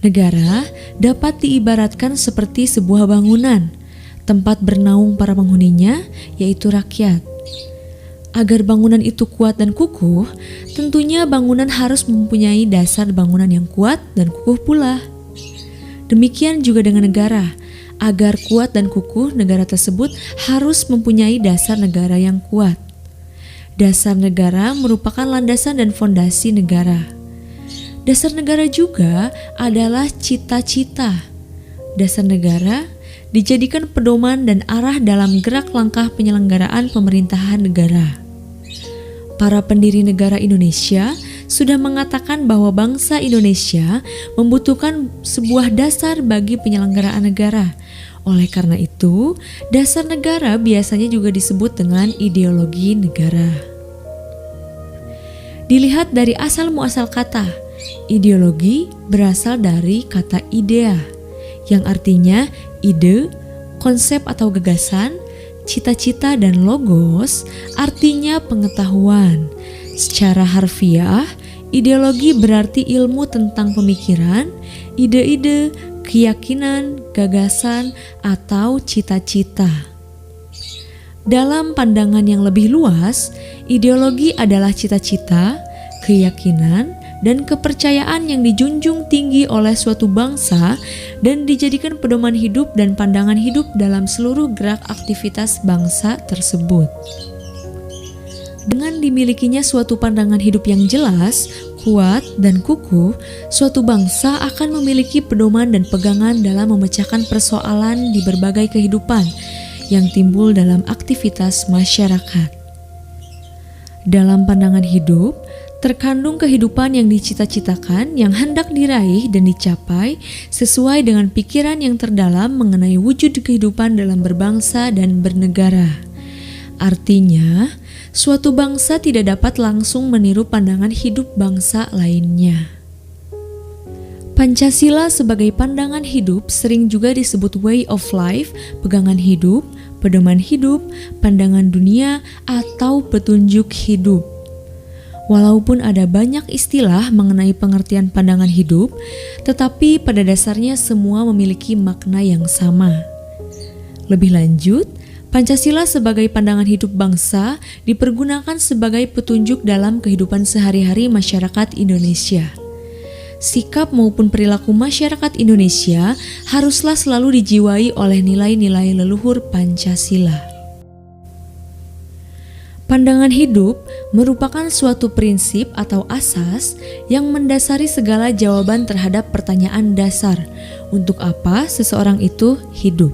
Negara dapat diibaratkan seperti sebuah bangunan, tempat bernaung para penghuninya, yaitu rakyat. Agar bangunan itu kuat dan kukuh, tentunya bangunan harus mempunyai dasar bangunan yang kuat dan kukuh pula. Demikian juga dengan negara. Agar kuat dan kukuh, negara tersebut harus mempunyai dasar negara yang kuat. Dasar negara merupakan landasan dan fondasi negara. Dasar negara juga adalah cita-cita. Dasar negara dijadikan pedoman dan arah dalam gerak langkah penyelenggaraan pemerintahan negara. Para pendiri negara Indonesia sudah mengatakan bahwa bangsa Indonesia membutuhkan sebuah dasar bagi penyelenggaraan negara. Oleh karena itu, dasar negara biasanya juga disebut dengan ideologi negara. Dilihat dari asal muasal kata, ideologi berasal dari kata idea, yang artinya ide, konsep atau gagasan, cita-cita, dan logos artinya pengetahuan. Secara harfiah, ideologi berarti ilmu tentang pemikiran, ide-ide, keyakinan, gagasan, atau cita-cita. Dalam pandangan yang lebih luas, ideologi adalah cita-cita, keyakinan, dan kepercayaan yang dijunjung tinggi oleh suatu bangsa dan dijadikan pedoman hidup dan pandangan hidup dalam seluruh gerak aktivitas bangsa tersebut. Dengan dimilikinya suatu pandangan hidup yang jelas, kuat, dan kukuh, suatu bangsa akan memiliki pedoman dan pegangan dalam memecahkan persoalan di berbagai kehidupan yang timbul dalam aktivitas masyarakat. Dalam pandangan hidup, terkandung kehidupan yang dicita-citakan yang hendak diraih dan dicapai sesuai dengan pikiran yang terdalam mengenai wujud kehidupan dalam berbangsa dan bernegara. Artinya, suatu bangsa tidak dapat langsung meniru pandangan hidup bangsa lainnya. Pancasila sebagai pandangan hidup sering juga disebut way of life, pegangan hidup, pedoman hidup, pandangan dunia, atau petunjuk hidup. Walaupun ada banyak istilah mengenai pengertian pandangan hidup, tetapi pada dasarnya semua memiliki makna yang sama. Lebih lanjut, Pancasila sebagai pandangan hidup bangsa dipergunakan sebagai petunjuk dalam kehidupan sehari-hari masyarakat Indonesia. Sikap maupun perilaku masyarakat Indonesia haruslah selalu dijiwai oleh nilai-nilai leluhur Pancasila. Pandangan hidup merupakan suatu prinsip atau asas yang mendasari segala jawaban terhadap pertanyaan dasar, untuk apa seseorang itu hidup.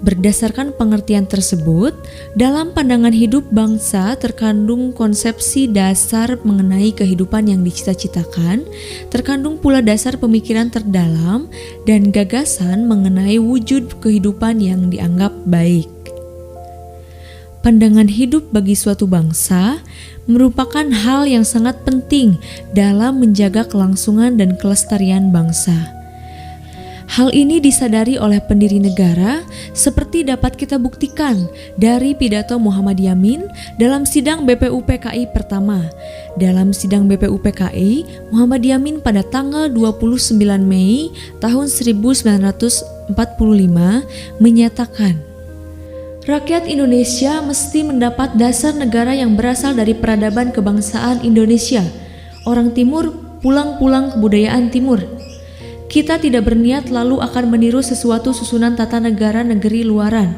Berdasarkan pengertian tersebut, dalam pandangan hidup bangsa terkandung konsepsi dasar mengenai kehidupan yang dicita-citakan, terkandung pula dasar pemikiran terdalam dan gagasan mengenai wujud kehidupan yang dianggap baik. Pandangan hidup bagi suatu bangsa merupakan hal yang sangat penting dalam menjaga kelangsungan dan kelestarian bangsa. Hal ini disadari oleh pendiri negara seperti dapat kita buktikan dari pidato Muhammad Yamin dalam sidang BPUPKI pertama. Dalam sidang BPUPKI, Muhammad Yamin pada tanggal 29 Mei tahun 1945 menyatakan, rakyat Indonesia mesti mendapat dasar negara yang berasal dari peradaban kebangsaan Indonesia. Orang Timur pulang-pulang kebudayaan Timur. Kita tidak berniat lalu akan meniru sesuatu susunan tata negara negeri luaran.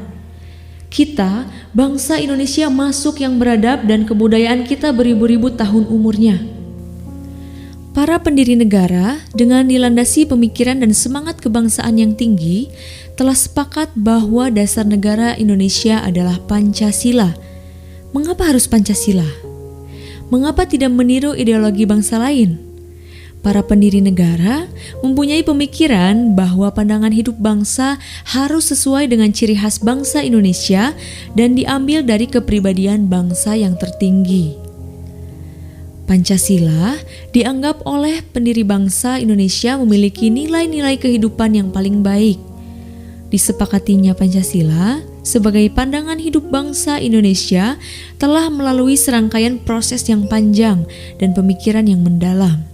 Kita, bangsa Indonesia masuk yang beradab dan kebudayaan kita beribu-ribu tahun umurnya. Para pendiri negara dengan dilandasi pemikiran dan semangat kebangsaan yang tinggi telah sepakat bahwa dasar negara Indonesia adalah Pancasila. Mengapa harus Pancasila? Mengapa tidak meniru ideologi bangsa lain? Para pendiri negara mempunyai pemikiran bahwa pandangan hidup bangsa harus sesuai dengan ciri khas bangsa Indonesia dan diambil dari kepribadian bangsa yang tertinggi. Pancasila dianggap oleh pendiri bangsa Indonesia memiliki nilai-nilai kehidupan yang paling baik. Disepakatinya Pancasila sebagai pandangan hidup bangsa Indonesia telah melalui serangkaian proses yang panjang dan pemikiran yang mendalam.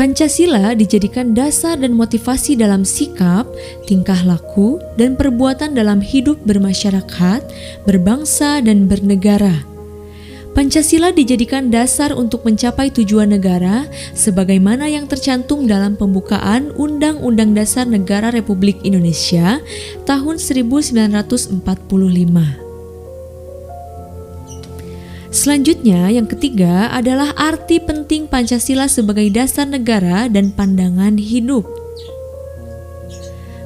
Pancasila dijadikan dasar dan motivasi dalam sikap, tingkah laku, dan perbuatan dalam hidup bermasyarakat, berbangsa, dan bernegara. Pancasila dijadikan dasar untuk mencapai tujuan negara sebagaimana yang tercantum dalam pembukaan Undang-Undang Dasar Negara Republik Indonesia tahun 1945. Selanjutnya, yang ketiga adalah arti penting Pancasila sebagai dasar negara dan pandangan hidup.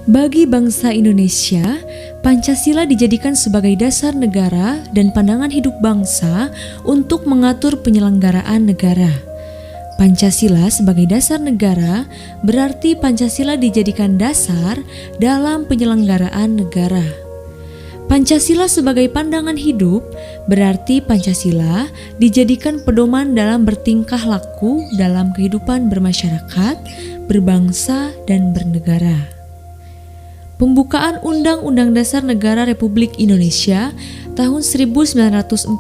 Bagi bangsa Indonesia, Pancasila dijadikan sebagai dasar negara dan pandangan hidup bangsa untuk mengatur penyelenggaraan negara. Pancasila sebagai dasar negara berarti Pancasila dijadikan dasar dalam penyelenggaraan negara. Pancasila sebagai pandangan hidup berarti Pancasila dijadikan pedoman dalam bertingkah laku dalam kehidupan bermasyarakat, berbangsa, dan bernegara. Pembukaan Undang-Undang Dasar Negara Republik Indonesia tahun 1945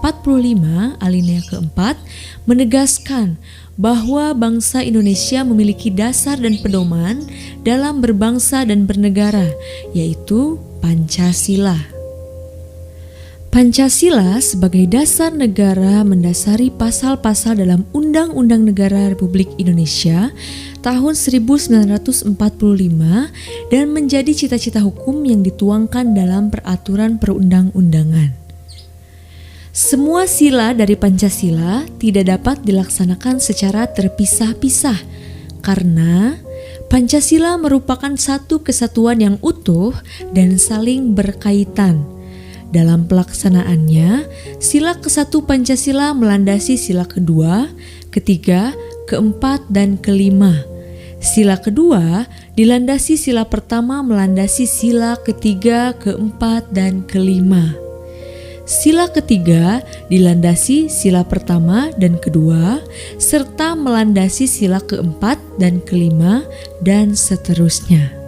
alinea keempat menegaskan bahwa bangsa Indonesia memiliki dasar dan pedoman dalam berbangsa dan bernegara, yaitu Pancasila. Pancasila sebagai dasar negara mendasari pasal-pasal dalam Undang-Undang Negara Republik Indonesia tahun 1945 dan menjadi cita-cita hukum yang dituangkan dalam peraturan perundang-undangan. Semua sila dari Pancasila tidak dapat dilaksanakan secara terpisah-pisah karena Pancasila merupakan satu kesatuan yang utuh dan saling berkaitan. Dalam pelaksanaannya, sila ke-1 Pancasila melandasi sila kedua, ketiga, keempat, dan kelima. Sila kedua dilandasi sila pertama melandasi sila ketiga, keempat, dan kelima. Sila ketiga dilandasi sila pertama dan kedua, serta melandasi sila keempat dan kelima, dan seterusnya.